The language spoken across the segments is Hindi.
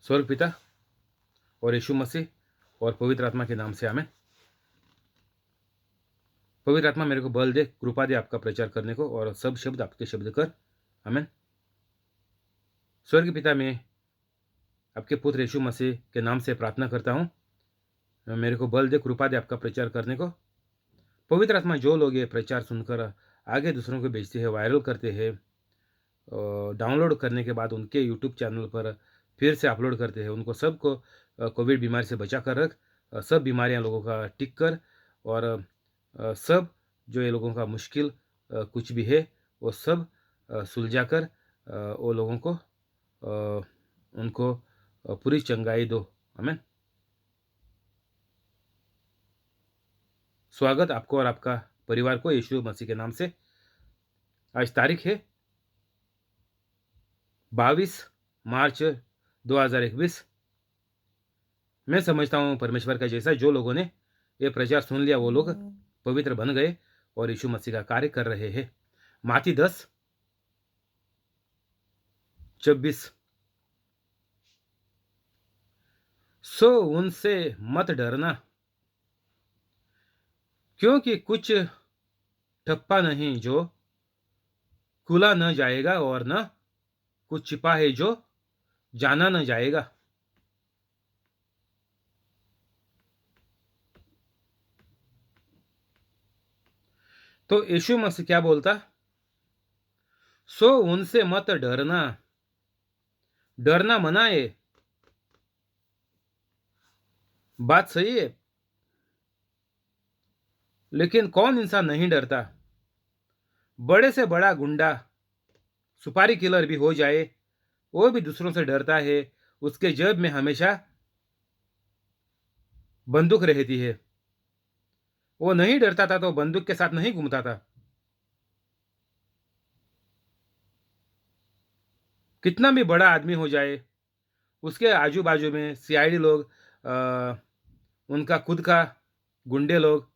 स्वर्ग पिता और यीशु मसीह और पवित्र आत्मा के नाम से आमेन। पवित्र आत्मा मेरे को बल दे, कृपा दे आपका प्रचार करने को, और सब शब्द आपके शब्द कर। आमेन। स्वर्ग पिता, मैं आपके पुत्र यीशु मसीह के नाम से प्रार्थना करता हूँ, मेरे को बल दे, कृपा दे आपका प्रचार करने को। पवित्र आत्मा, जो लोग ये प्रचार सुनकर आगे दूसरों को भेजते हैं, वायरल करते हैं, डाउनलोड करने के बाद उनके यूट्यूब चैनल पर फिर से अपलोड करते हैं, उनको सबको कोविड बीमारी से बचा कर रख, सब बीमारियां लोगों का टिक कर, और सब जो ये लोगों का मुश्किल कुछ भी है वो सब सुलझा कर वो लोगों को उनको पूरी चंगाई दो। आमीन। स्वागत आपको और आपका परिवार को यीशु मसीह के नाम से। आज तारीख है 22 मार्च 2021। मैं समझता हूँ परमेश्वर का जैसा जो लोगों ने ये प्रचार सुन लिया वो लोग पवित्र बन गए और यीशु मसीह का कार्य कर रहे हैं। माती 10:26। सो उनसे मत डरना, क्योंकि कुछ ठप्पा नहीं जो खुला न जाएगा, और न कुछ छिपा है जो जाना न जाएगा। तो यीशु मसीह क्या बोलता? सो उनसे मत डरना। डरना मना है, बात सही है, लेकिन कौन इंसान नहीं डरता? बड़े से बड़ा गुंडा, सुपारी किलर भी हो जाए, वो भी दूसरों से डरता है। उसके जेब में हमेशा बंदूक रहती है। वो नहीं डरता था तो बंदूक के साथ नहीं घूमता था। कितना भी बड़ा आदमी हो जाए, उसके आजू बाजू में सीआईडी लोग, उनका खुद का गुंडे लोग,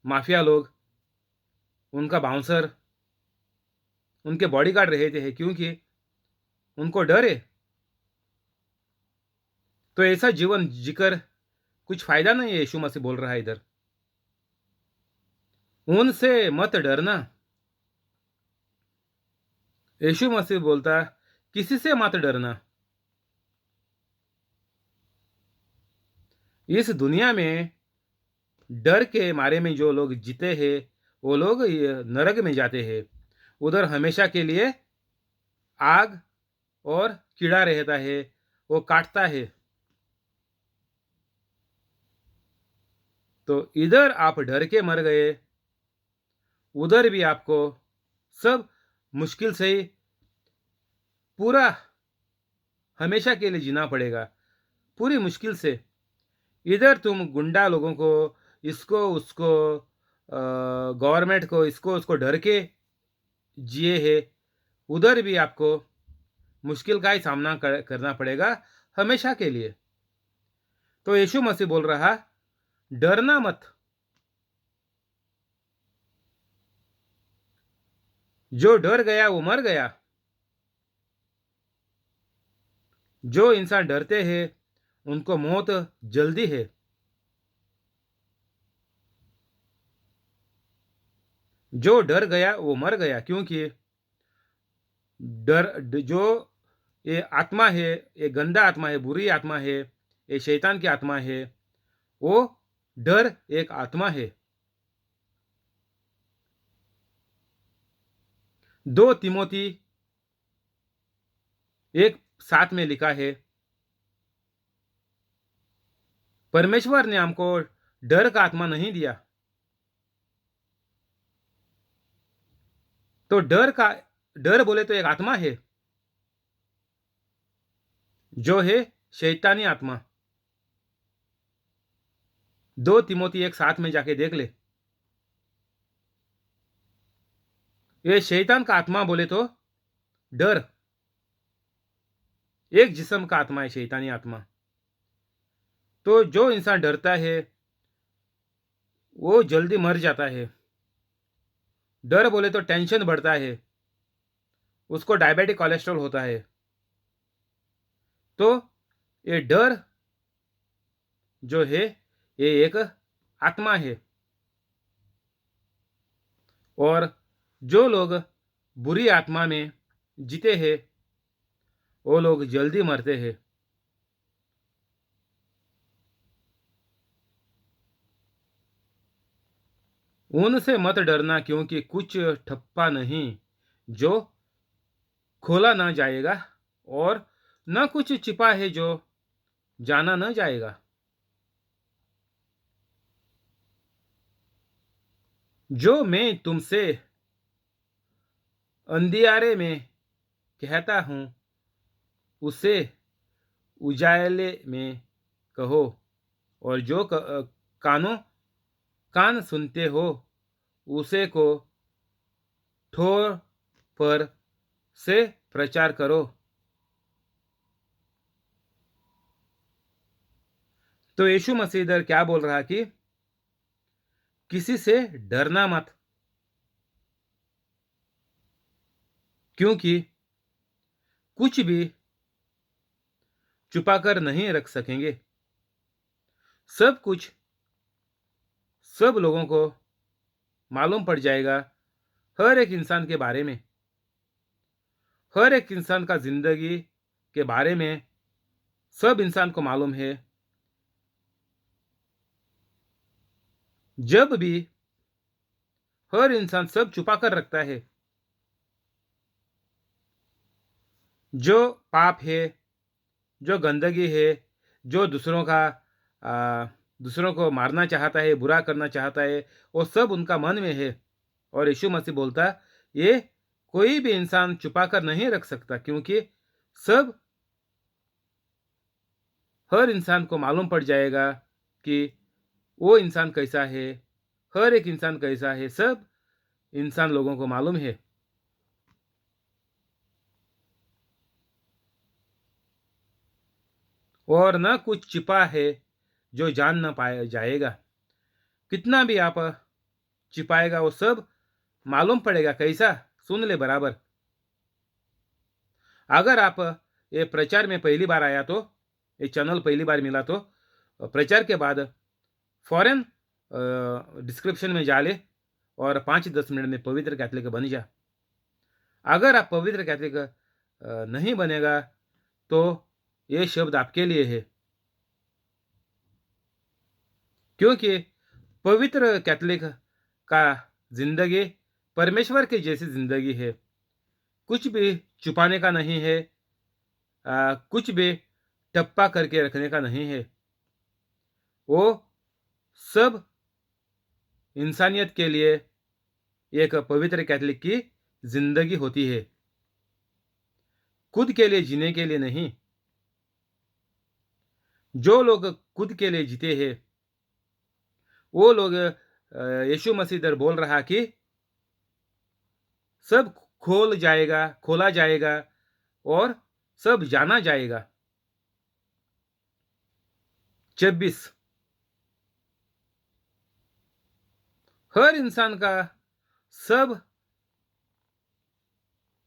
माफिया लोग, उनका बाउंसर, उनके बॉडीगार्ड रहते हैं, क्योंकि उनको डर है। तो ऐसा जीवन जीकर कुछ फायदा नहीं है। यीशु मसीह बोल रहा है इधर, उनसे मत डरना। यीशु मसीह बोलता, किसी से मत डरना। इस दुनिया में डर के मारे में जो लोग जीते हैं वो लोग नरक में जाते हैं। उधर हमेशा के लिए आग और कीड़ा रहता है, वो काटता है। तो इधर आप डर के मर गए, उधर भी आपको सब मुश्किल से ही पूरा हमेशा के लिए जीना पड़ेगा, पूरी मुश्किल से। इधर तुम गुंडा लोगों को, इसको उसको, गवर्नमेंट को, इसको उसको डर के जिए है, उधर भी आपको मुश्किल का ही सामना करना पड़ेगा हमेशा के लिए। तो यीशु मसीह बोल रहा, डरना मत। जो डर गया वो मर गया। जो इंसान डरते हैं उनको मौत जल्दी है। जो डर गया वो मर गया, क्योंकि जो ये आत्मा है, ये गंदा आत्मा है, बुरी आत्मा है, ये शैतान की आत्मा है। वो डर एक आत्मा है। 2 तिमोथी 1:7 में लिखा है, परमेश्वर ने हमको डर का आत्मा नहीं दिया। तो डर बोले तो एक आत्मा है, जो है शैतानी आत्मा। 2 तिमोथी 1:7 में जाके देख ले। ये शैतान का आत्मा बोले तो डर एक जिस्म का आत्मा है, शैतानी आत्मा। तो जो इंसान डरता है वो जल्दी मर जाता है। डर बोले तो टेंशन बढ़ता है, उसको डायबिटिक कोलेस्ट्रॉल होता है। तो ये डर जो है ये एक आत्मा है, और जो लोग बुरी आत्मा में जीते हैं वो लोग जल्दी मरते हैं। उनसे मत डरना, क्योंकि कुछ ठप्पा नहीं जो खोला न जाएगा, और न कुछ छिपा है जो जाना न जाएगा। जो मैं तुमसे अंधियारे में कहता हूँ उसे उजाले में कहो, और जो कान सुनते हो उसे को ठोर पर से प्रचार करो। तो यीशु मसीह इधर क्या बोल रहा कि किसी से डरना मत, क्योंकि कुछ भी छुपा कर नहीं रख सकेंगे। सब कुछ सब लोगों को मालूम पड़ जाएगा, हर एक इंसान के बारे में, हर एक इंसान का जिंदगी के बारे में सब इंसान को मालूम है। जब भी हर इंसान सब छुपा कर रखता है, जो पाप है, जो गंदगी है, जो दूसरों को मारना चाहता है, बुरा करना चाहता है, वो सब उनका मन में है। और यीशु मसीह बोलता ये कोई भी इंसान छुपा कर नहीं रख सकता, क्योंकि सब हर इंसान को मालूम पड़ जाएगा कि वो इंसान कैसा है, हर एक इंसान कैसा है, सब इंसान लोगों को मालूम है। और न कुछ छिपा है जो जान न पाया जाएगा। कितना भी आप छिपाएगा वो सब मालूम पड़ेगा। कैसा? सुन ले बराबर। अगर आप ये प्रचार में पहली बार आया तो, ये चैनल पहली बार मिला तो प्रचार के बाद फौरन डिस्क्रिप्शन में जा ले और 5-10 मिनट में पवित्र कैथलिक बन जा। अगर आप पवित्र कैथलिक नहीं बनेगा तो ये शब्द आपके लिए है, क्योंकि पवित्र कैथलिक का जिंदगी परमेश्वर की जैसी जिंदगी है। कुछ भी छुपाने का नहीं है, कुछ भी टप्पा करके रखने का नहीं है। वो सब इंसानियत के लिए एक पवित्र कैथलिक की जिंदगी होती है, खुद के लिए जीने के लिए नहीं। जो लोग खुद के लिए जीते हैं वो लोग यीशु मसीह दर बोल रहा कि सब खोला जाएगा और सब जाना जाएगा। 26 हर इंसान का सब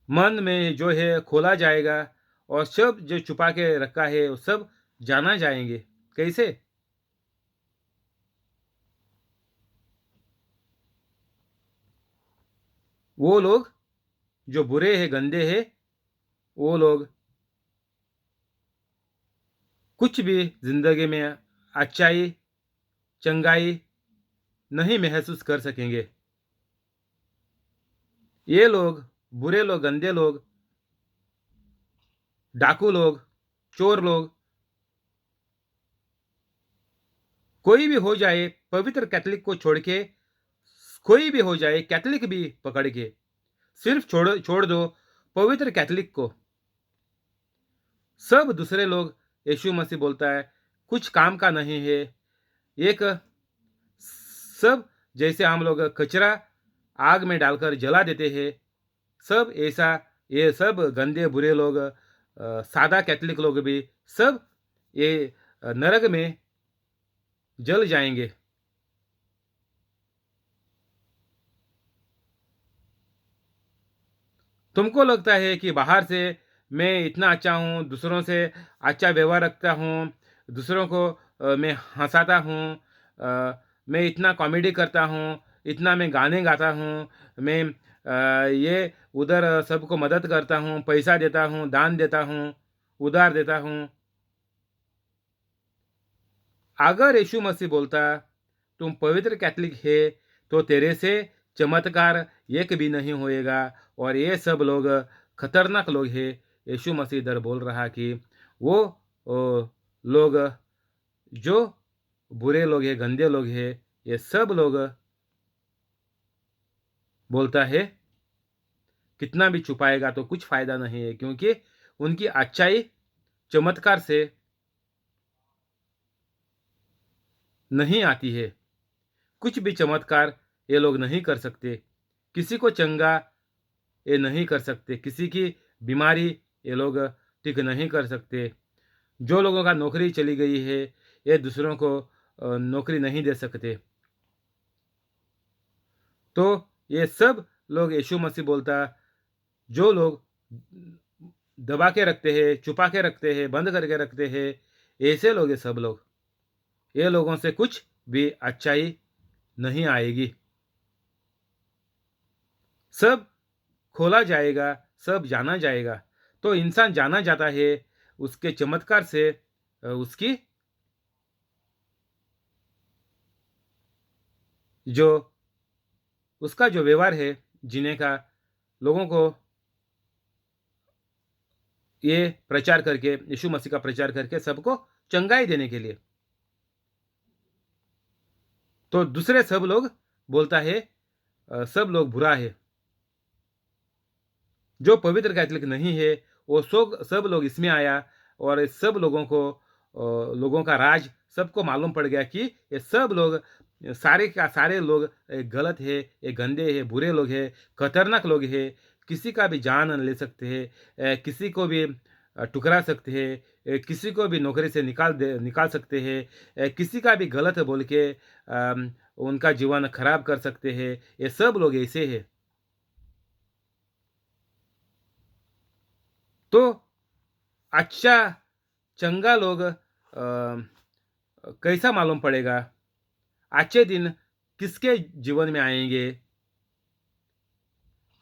मन में जो है खोला जाएगा, और सब जो छुपा के रखा है वो सब जाना जाएंगे। कैसे? वो लोग जो बुरे हैं, गंदे हैं, वो लोग कुछ भी जिंदगी में अच्छाई चंगाई नहीं महसूस कर सकेंगे। ये लोग, बुरे लोग, गंदे लोग, डाकू लोग, चोर लोग, कोई भी हो जाए, पवित्र कैथलिक को छोड़ के कोई भी हो जाए, कैथलिक भी पकड़ के सिर्फ छोड़ दो पवित्र कैथलिक को। सब दूसरे लोग, यीशु मसीह बोलता है, कुछ काम का नहीं है। एक सब जैसे हम लोग कचरा आग में डालकर जला देते हैं, सब ऐसा ये सब गंदे बुरे लोग, सादा कैथलिक लोग भी सब ये नरक में जल जाएंगे। तुमको लगता है कि बाहर से मैं इतना अच्छा हूँ, दूसरों से अच्छा व्यवहार रखता हूँ, दूसरों को मैं हँसाता हूँ, मैं इतना कॉमेडी करता हूँ, इतना मैं गाने गाता हूँ, मैं ये उधर सबको मदद करता हूँ, पैसा देता हूँ, दान देता हूँ, उधार देता हूँ। अगर यीशु मसीह बोलता तुम पवित्र कैथोलिक है तो तेरे से चमत्कार एक भी नहीं होएगा और ये सब लोग खतरनाक लोग हैं। यीशु मसीह इधर बोल रहा कि वो लोग जो बुरे लोग हैं, गंदे लोग हैं, ये सब लोग बोलता है कितना भी छुपाएगा तो कुछ फायदा नहीं है, क्योंकि उनकी अच्छाई चमत्कार से नहीं आती है। कुछ भी चमत्कार ये लोग नहीं कर सकते, किसी को चंगा ये नहीं कर सकते, किसी की बीमारी ये लोग ठीक नहीं कर सकते। जो लोगों का नौकरी चली गई है ये दूसरों को नौकरी नहीं दे सकते। तो ये सब लोग यीशु मसीह बोलता, जो लोग दबा के रखते हैं, छुपा के रखते हैं, बंद करके रखते हैं, ऐसे लोग ये सब लोग, ये लोगों से कुछ भी अच्छाई नहीं आएगी। सब खोला जाएगा, सब जाना जाएगा। तो इंसान जाना जाता है उसके चमत्कार से, उसकी जो उसका जो व्यवहार है जीने का, लोगों को ये प्रचार करके, यीशु मसीह का प्रचार करके सबको चंगाई देने के लिए। तो दूसरे सब लोग बोलता है सब लोग बुरा है। जो पवित्र कैथोलिक नहीं है वो सब लोग इसमें आया और इस सब लोगों को लोगों का राज सबको मालूम पड़ गया कि ये सब लोग, सारे का सारे लोग गलत है, ये गंदे है, बुरे लोग हैं, खतरनाक लोग हैं, किसी का भी जान ले सकते हैं, किसी को भी टुकरा सकते हैं, किसी को भी नौकरी से निकाल सकते हैं, किसी का भी गलत बोल के उनका जीवन खराब कर सकते हैं। ये सब लोग ऐसे हैं। तो अच्छा चंगा लोग कैसा मालूम पड़ेगा? अच्छे दिन किसके जीवन में आएंगे?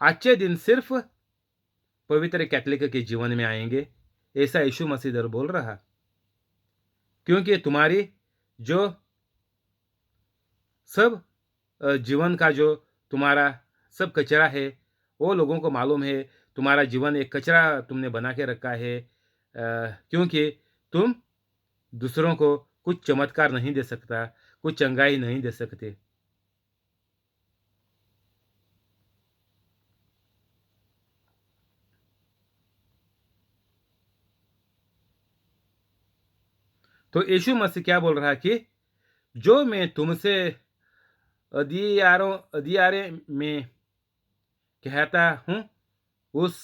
अच्छे दिन सिर्फ पवित्र कैथोलिक के जीवन में आएंगे, ऐसा यीशु मसीह इधर बोल रहा। क्योंकि तुम्हारी जो सब जीवन का जो तुम्हारा सब कचरा है वो लोगों को मालूम है। तुम्हारा जीवन एक कचरा तुमने बना के रखा है, क्योंकि तुम दूसरों को कुछ चमत्कार नहीं दे सकता, कुछ चंगाई नहीं दे सकते। तो यीशु मसीह क्या बोल रहा है कि जो मैं तुमसे अधियारे में कहता हूँ उस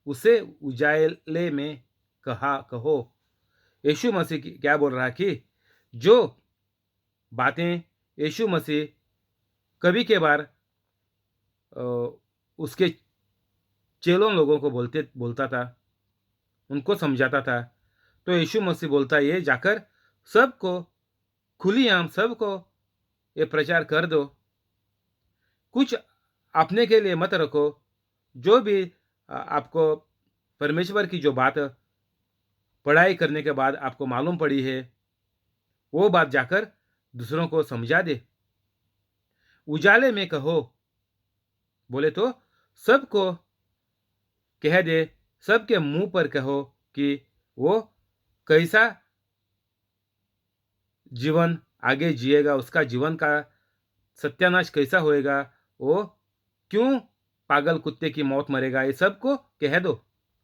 उसे उजाले में कहो। यीशु मसीह क्या बोल रहा है कि जो बातें यीशु मसीह कभी के बार उसके चेलों लोगों को बोलता था, उनको समझाता था। तो यीशु मसीह बोलता है ये जाकर सबको खुली आम सबको ये प्रचार कर दो। कुछ अपने के लिए मत रखो। जो भी आपको परमेश्वर की जो बात पढ़ाई करने के बाद आपको मालूम पड़ी है वो बात जाकर दूसरों को समझा दे। उजाले में कहो बोले तो सबको कह दे, सबके मुंह पर कहो कि वो कैसा जीवन आगे जिएगा, उसका जीवन का सत्यानाश कैसा होएगा, वो क्यों पागल कुत्ते की मौत मरेगा, ये सबको कह दो।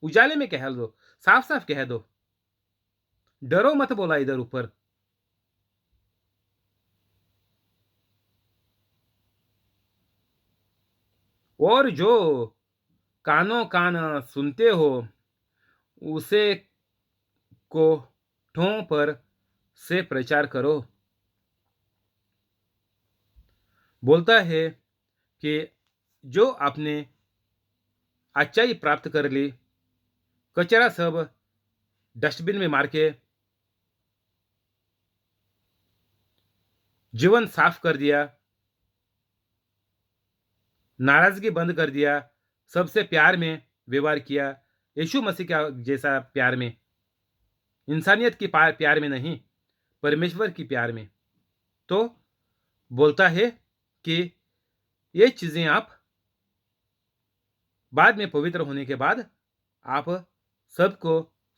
उजाले में कह दो, साफ साफ कह दो। डरो मत बोला इधर ऊपर। और जो कानों कान सुनते हो उसे को ठों पर से प्रचार करो। बोलता है कि जो आपने अच्छाई प्राप्त कर ली, कचरा सब डस्टबिन में मार के जीवन साफ कर दिया, नाराजगी बंद कर दिया, सबसे प्यार में व्यवहार किया, यीशु मसीह का जैसा प्यार में, इंसानियत की प्यार में नहीं, परमेश्वर की प्यार में। तो बोलता है कि ये चीजें आप बाद में पवित्र होने के बाद आप सबको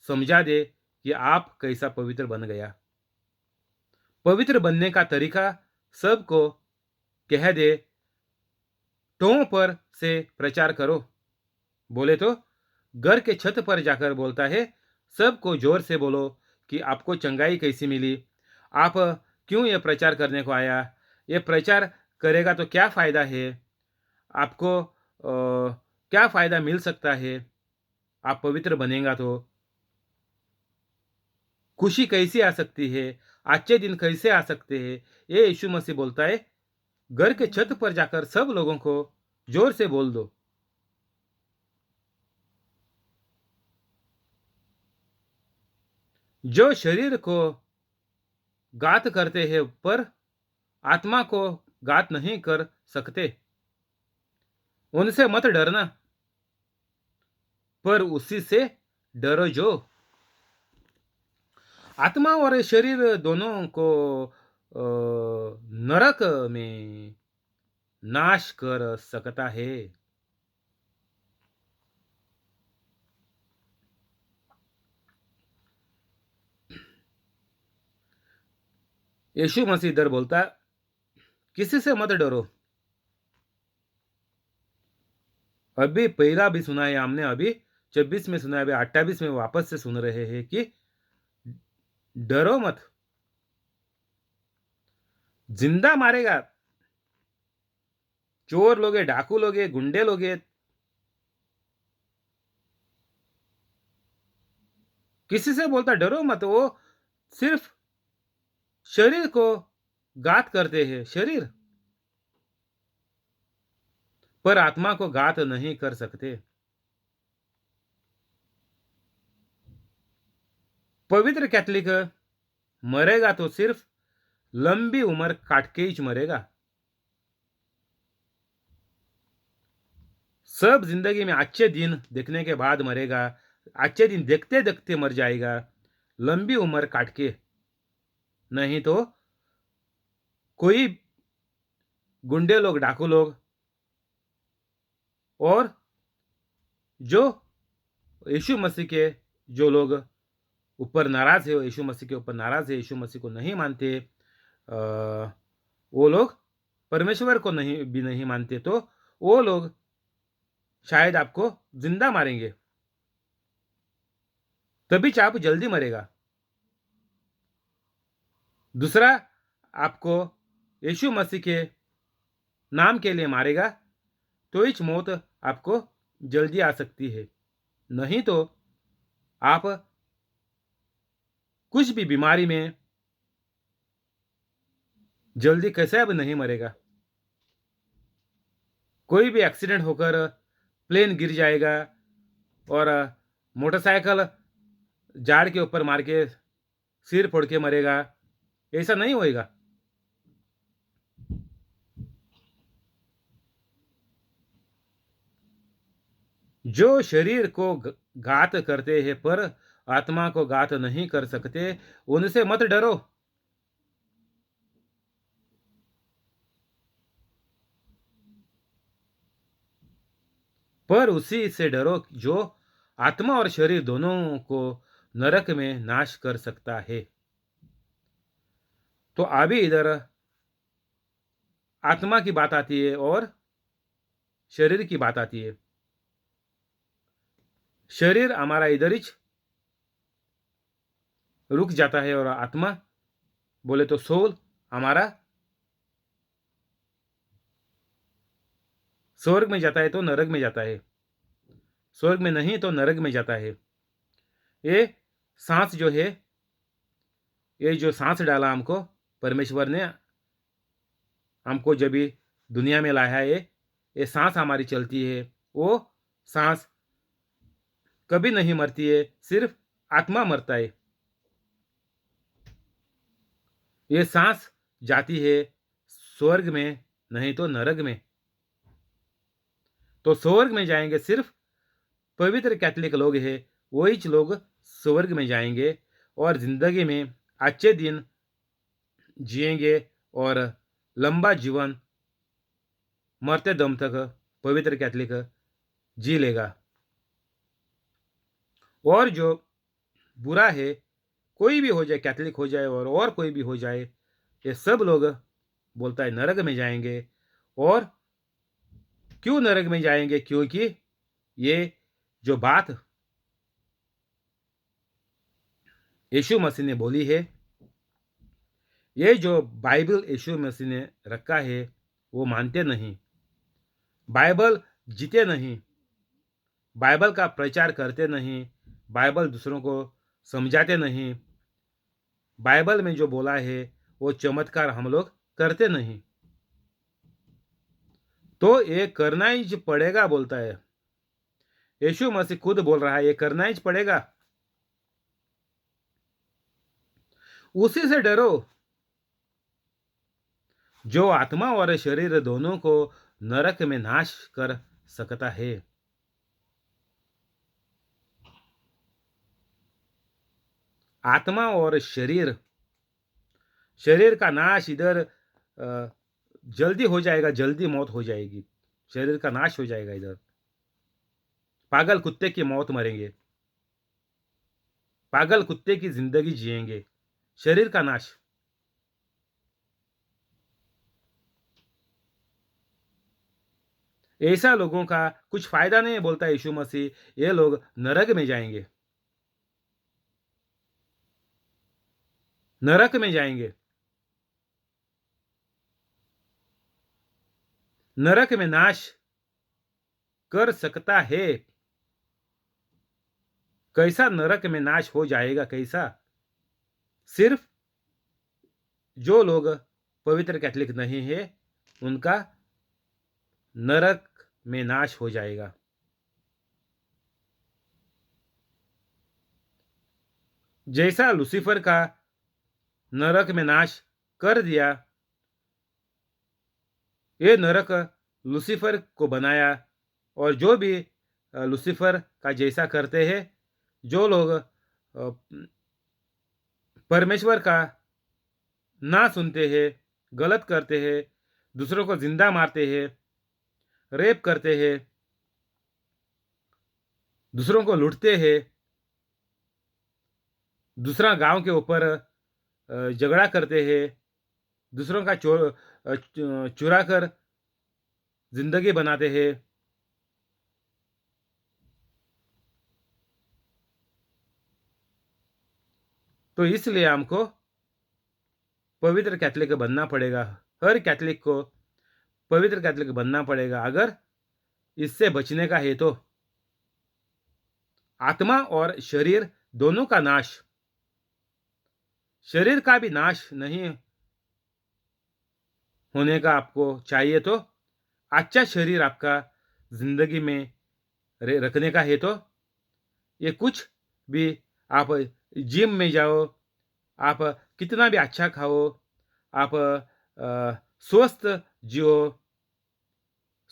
समझा दे कि आप कैसा पवित्र बन गया। पवित्र बनने का तरीका सबको कह दे, टों पर से प्रचार करो। बोले तो घर के छत पर जाकर बोलता है, सबको जोर से बोलो कि आपको चंगाई कैसी मिली, आप क्यों ये प्रचार करने को आया, ये प्रचार करेगा तो क्या फायदा है, आपको क्या फायदा मिल सकता है, आप पवित्र बनेगा तो खुशी कैसी आ सकती है, अच्छे दिन कैसे आ सकते हैं। ये यीशु मसीह बोलता है, घर के छत पर जाकर सब लोगों को जोर से बोल दो। जो शरीर को घात करते हैं पर आत्मा को घात नहीं कर सकते, उनसे मत डरना, पर उसी से डरो जो आत्मा और शरीर दोनों को नरक में नाश कर सकता है। यीशु मसीह इधर बोलता, किसी से मत डरो। अभी पहला भी सुना है हमने, अभी 26 में सुना है, अभी 28 में वापस से सुन रहे हैं कि डरो मत, जिंदा मारेगा, चोर लोगे, डाकू लोगे, गुंडे लोगे, किसी से बोलता डरो मत। वो सिर्फ शरीर को घात करते हैं, शरीर, पर आत्मा को घात नहीं कर सकते। पवित्र कैथोलिक मरेगा तो सिर्फ लंबी उम्र काट के ही मरेगा। सब जिंदगी में अच्छे दिन देखने के बाद मरेगा, अच्छे दिन देखते देखते मर जाएगा, लंबी उम्र काट के। नहीं तो कोई गुंडे लोग, डाकू लोग, और जो यीशु मसीह के जो लोग ऊपर नाराज है, यीशु मसीह के ऊपर नाराज है, यीशु मसीह को नहीं मानते, वो लोग परमेश्वर को नहीं भी नहीं मानते, तो वो लोग शायद आपको जिंदा मारेंगे, तभी आप जल्दी मरेगा। दूसरा, आपको यीशु मसीह के नाम के लिए मारेगा, तो इस मौत आपको जल्दी आ सकती है। नहीं तो आप कुछ भी बीमारी में जल्दी कैसे अब नहीं मरेगा। कोई भी एक्सीडेंट होकर प्लेन गिर जाएगा और मोटरसाइकिल झाड़ के ऊपर मार के सिर फोड़ के मरेगा, ऐसा नहीं होएगा। जो शरीर को घात करते हैं पर आत्मा को घात नहीं कर सकते, उनसे मत डरो। पर उसी से डरो जो आत्मा और शरीर दोनों को नरक में नाश कर सकता है। तो अभी इधर आत्मा की बात आती है और शरीर की बात आती है। शरीर हमारा इधर ही रुक जाता है और आत्मा, बोले तो सोल, हमारा स्वर्ग में जाता है तो नरक में जाता है, स्वर्ग में नहीं तो नरक में जाता है। ये सांस जो है, ये जो सांस डाला हमको परमेश्वर ने, हमको जब भी दुनिया में लाया है, ये सांस हमारी चलती है, वो सांस कभी नहीं मरती है, सिर्फ आत्मा मरता है। ये सांस जाती है स्वर्ग में, नहीं तो नरक में। तो स्वर्ग में जाएंगे सिर्फ पवित्र कैथलिक लोग हैं, वही लोग स्वर्ग में जाएंगे और जिंदगी में अच्छे दिन जिएंगे और लंबा जीवन मरते दम तक पवित्र कैथलिक जी लेगा। और जो बुरा है, कोई भी हो जाए, कैथलिक हो जाए और कोई भी हो जाए, ये सब लोग बोलता है नरक में जाएंगे। और क्यों नरक में जाएंगे? क्योंकि ये जो बात यीशु मसीह ने बोली है, ये जो बाइबल यीशु मसीह ने रखा है, वो मानते नहीं, बाइबल जीते नहीं, बाइबल का प्रचार करते नहीं, बाइबल दूसरों को समझाते नहीं, बाइबल में जो बोला है वो चमत्कार हम लोग करते नहीं। तो ये करना ही पड़ेगा बोलता है यीशु मसीह, खुद बोल रहा है ये करना ही पड़ेगा। उसी से डरो जो आत्मा और शरीर दोनों को नरक में नाश कर सकता है। आत्मा और शरीर, शरीर का नाश इधर जल्दी हो जाएगा, जल्दी मौत हो जाएगी, शरीर का नाश हो जाएगा। इधर पागल कुत्ते की मौत मरेंगे, पागल कुत्ते की जिंदगी जिएंगे, शरीर का नाश। ऐसा लोगों का कुछ फायदा नहीं है बोलता है यीशु मसीह, ये लोग नरक में जाएंगे, नरक में जाएंगे। नरक में नाश कर सकता है। कैसा नरक में नाश हो जाएगा? कैसा? सिर्फ जो लोग पवित्र कैथलिक नहीं है उनका नरक में नाश हो जाएगा। जैसा लूसीफर का नरक में नाश कर दिया, ये नरक लूसीफर को बनाया। और जो भी लूसीफर का जैसा करते हैं, जो लोग परमेश्वर का ना सुनते हैं, गलत करते हैं, दूसरों को जिंदा मारते हैं, रेप करते हैं, दूसरों को लूटते हैं, दूसरा गांव के ऊपर झगड़ा करते हैं, दूसरों का चुरा कर जिंदगी बनाते हैं, तो इसलिए हमको पवित्र कैथलिक बनना पड़ेगा। हर कैथलिक को पवित्र कैथलिक बनना पड़ेगा अगर इससे बचने का है तो। आत्मा और शरीर दोनों का नाश, शरीर का भी नाश नहीं होने का आपको चाहिए तो अच्छा शरीर आपका जिंदगी में रखने का है तो ये कुछ भी, आप जिम में जाओ, आप कितना भी अच्छा खाओ, आप स्वस्थ जियो,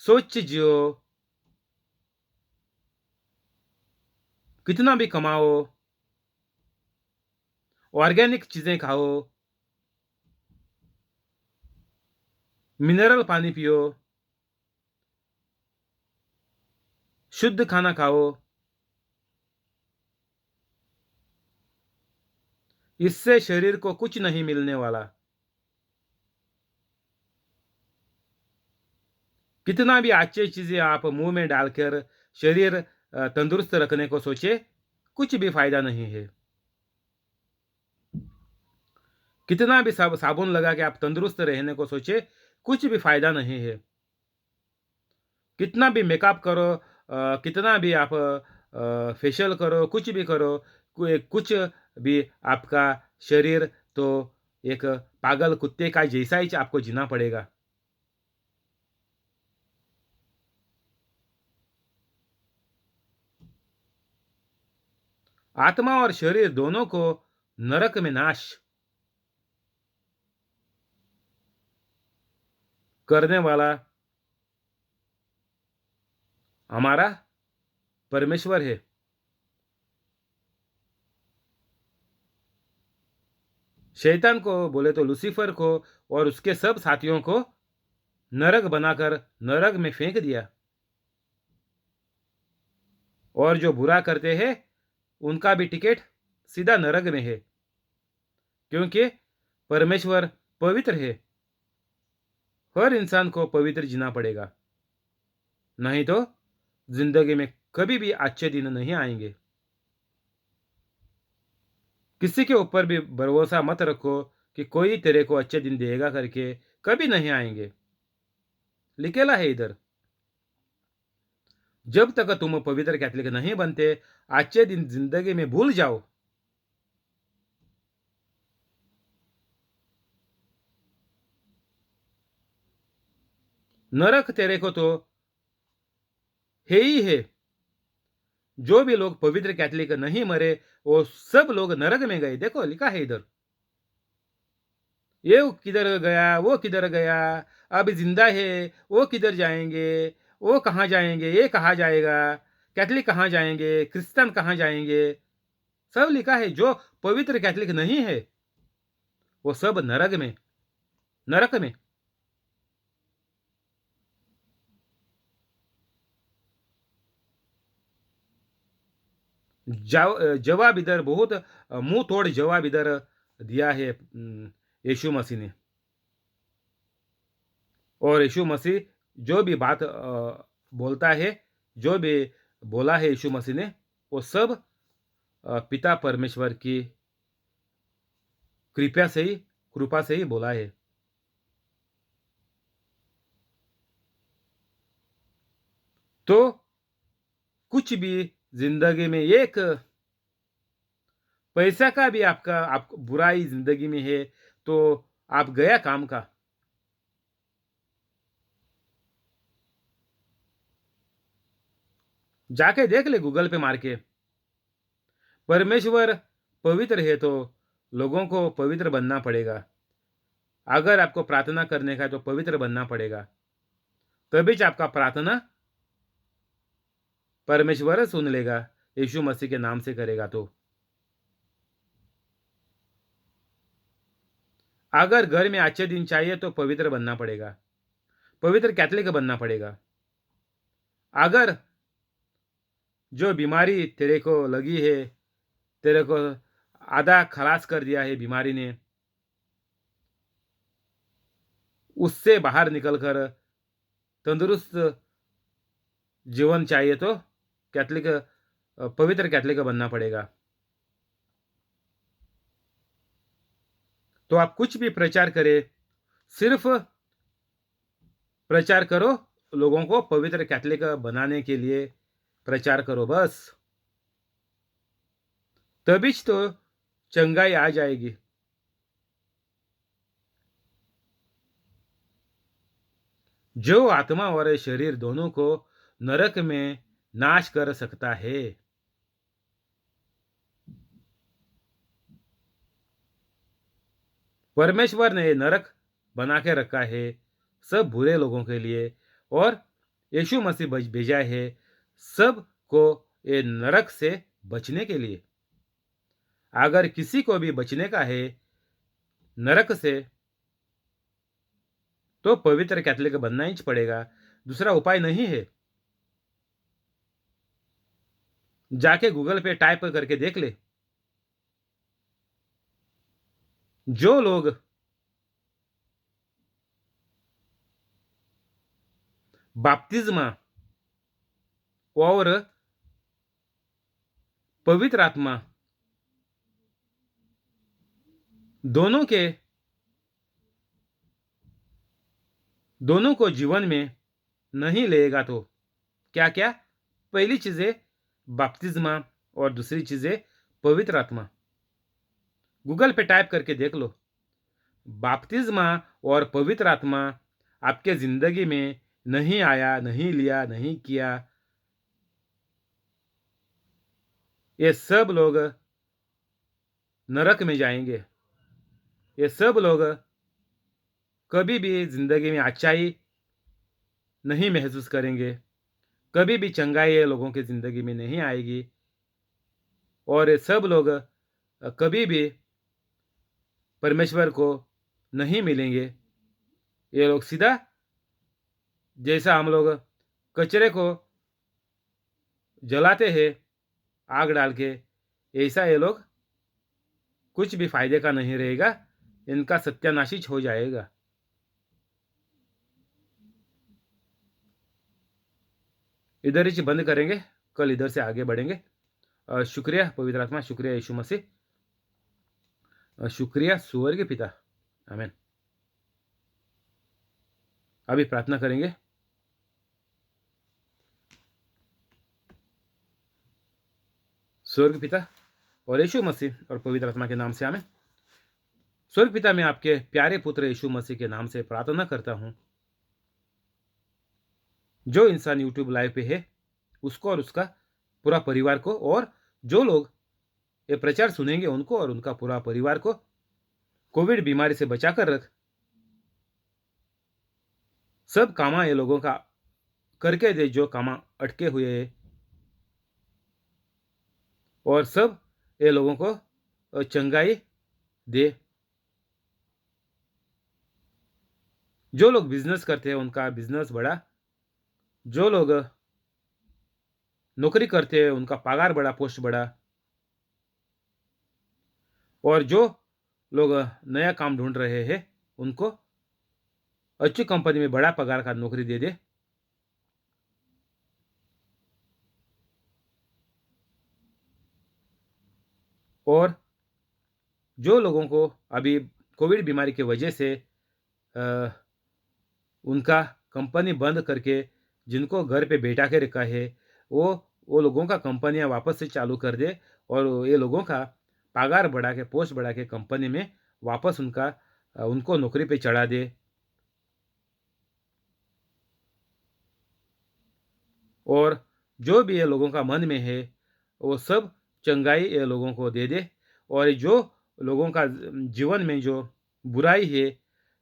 स्वच्छ जियो, कितना भी कमाओ, ऑर्गेनिक चीजें खाओ, मिनरल पानी पियो, शुद्ध खाना खाओ, इससे शरीर को कुछ नहीं मिलने वाला। कितना भी अच्छी चीजें आप मुंह में डालकर शरीर तंदुरुस्त रखने को सोचे, कुछ भी फायदा नहीं है। कितना भी साबुन लगा के आप तंदुरुस्त रहने को सोचे, कुछ भी फायदा नहीं है। कितना भी मेकअप करो, कितना भी आप फेशियल करो, कुछ भी करो, कुछ भी आपका शरीर तो एक पागल कुत्ते का जैसा ही आपको जीना पड़ेगा। आत्मा और शरीर दोनों को नरक में नाश करने वाला हमारा परमेश्वर है। शैतान को बोले तो लूसीफर को और उसके सब साथियों को नरक बनाकर नरक में फेंक दिया, और जो बुरा करते हैं उनका भी टिकट सीधा नरक में है, क्योंकि परमेश्वर पवित्र है। हर इंसान को पवित्र जीना पड़ेगा, नहीं तो जिंदगी में कभी भी अच्छे दिन नहीं आएंगे। किसी के ऊपर भी भरोसा मत रखो कि कोई तेरे को अच्छे दिन देगा करके, कभी नहीं आएंगे। लिखेला है इधर, जब तक तुम पवित्र कैथलिक नहीं बनते अच्छे दिन जिंदगी में भूल जाओ। नरक तेरे को तो है ही है। जो भी लोग पवित्र कैथलिक नहीं मरे वो सब लोग नरक में गए। देखो लिखा है इधर, ये किधर गया, वो किधर गया, अब जिंदा है वो किधर जाएंगे, वो कहाँ जाएंगे, ये कहाँ जाएगा, कैथलिक कहाँ जाएंगे, क्रिश्चियन कहाँ जाएंगे, सब लिखा है। जो पवित्र कैथलिक नहीं है वो सब नरक में, नरक में। जवाब इधर बहुत मुंह तोड़ जवाब इधर दिया है यीशु मसीह ने। और यीशु मसीह जो भी बात बोलता है, जो भी बोला है यीशु मसीह ने, वो सब पिता परमेश्वर की कृपा से ही बोला है। तो कुछ भी जिंदगी में एक पैसा का भी आप बुराई जिंदगी में है तो आप गया काम का। जाके देख ले गूगल पे मार के, परमेश्वर पवित्र है तो लोगों को पवित्र बनना पड़ेगा। अगर आपको प्रार्थना करने का है तो पवित्र बनना पड़ेगा, तभी आपका प्रार्थना परमेश्वर सुन लेगा, यीशु मसीह के नाम से करेगा तो। अगर घर में अच्छे दिन चाहिए तो पवित्र बनना पड़ेगा, पवित्र कैथलिक बनना पड़ेगा। अगर जो बीमारी तेरे को लगी है, तेरे को आधा खलास कर दिया है बीमारी ने, उससे बाहर निकलकर तंदुरुस्त जीवन चाहिए तो कैथलिक पवित्र कैथलिक बनना पड़ेगा। तो आप कुछ भी प्रचार करें, सिर्फ प्रचार करो, लोगों को पवित्र कैथलिक बनाने के लिए प्रचार करो बस, तभी तो चंगाई आ जाएगी। जो आत्मा और शरीर दोनों को नरक में नाश कर सकता है। परमेश्वर ने नरक बना के रखा है सब बुरे लोगों के लिए, और यीशु मसीह भेजा है सब को ये नरक से बचने के लिए। अगर किसी को भी बचने का है नरक से तो पवित्र कैथलिक बनना ही पड़ेगा, दूसरा उपाय नहीं है। जाके गूगल पे टाइप करके देख ले, जो लोग बपतिस्मा और पवित्र आत्मा दोनों को जीवन में नहीं लेगा तो क्या क्या, पहली चीजें बपतिस्मा और दूसरी चीजें पवित्र आत्मा। गूगल पे टाइप करके देख लो, बपतिस्मा और पवित्र आत्मा आपके जिंदगी में नहीं आया, नहीं लिया, नहीं किया, ये सब लोग नरक में जाएंगे। ये सब लोग कभी भी जिंदगी में अच्छाई नहीं महसूस करेंगे, कभी भी चंगाई ये लोगों की जिंदगी में नहीं आएगी, और ये सब लोग कभी भी परमेश्वर को नहीं मिलेंगे। ये लोग सीधा, जैसा हम लोग कचरे को जलाते हैं आग डाल के, ऐसा ये लोग कुछ भी फायदे का नहीं रहेगा, इनका सत्यानाशीच हो जाएगा। इधर ही बंद करेंगे, कल इधर से आगे बढ़ेंगे। शुक्रिया पवित्र आत्मा, शुक्रिया यीशु मसीह, शुक्रिया स्वर्गीय पिता। आमीन। अभी प्रार्थना करेंगे। स्वर्ग पिता और यीशु मसीह और पवित्र आत्मा के नाम से आमीन। स्वर्ग पिता, मैं आपके प्यारे पुत्र यीशु मसीह के नाम से प्रार्थना करता हूं, जो इंसान यूट्यूब लाइव पे है उसको और उसका पूरा परिवार को, और जो लोग ये प्रचार सुनेंगे उनको और उनका पूरा परिवार को कोविड बीमारी से बचाकर रख। सब कामा ये लोगों का करके दे जो कामा अटके हुए है, और सब ये लोगों को चंगाई दे। जो लोग बिजनेस करते हैं उनका बिजनेस बढ़ा, जो लोग नौकरी करते हैं उनका पगार बढ़ा, पोस्ट बढ़ा, और जो लोग नया काम ढूंढ रहे हैं उनको अच्छी कंपनी में बड़ा पगार का नौकरी दे दे। और जो लोगों को अभी कोविड बीमारी की वजह से उनका कंपनी बंद करके जिनको घर पे बैठा के रखा है, वो लोगों का कंपनियां वापस से चालू कर दे, और ये लोगों का पगार बढ़ा के, पोस्ट बढ़ा के कंपनी में वापस उनको नौकरी पे चढ़ा दे। और जो भी ये लोगों का मन में है वो सब चंगाई ये लोगों को दे दे। और जो लोगों का जीवन में जो बुराई है,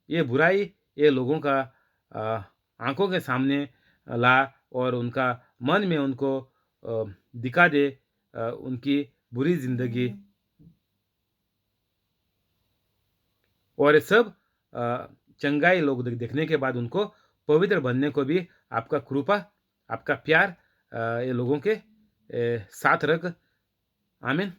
ये बुराई ये लोगों का आंखों के सामने ला, और उनका मन में उनको दिखा दे उनकी बुरी जिंदगी। और ये सब चंगाई लोग देखने के बाद उनको पवित्र बनने को भी आपका कृपा, आपका प्यार ये लोगों के साथ रख। आमीन।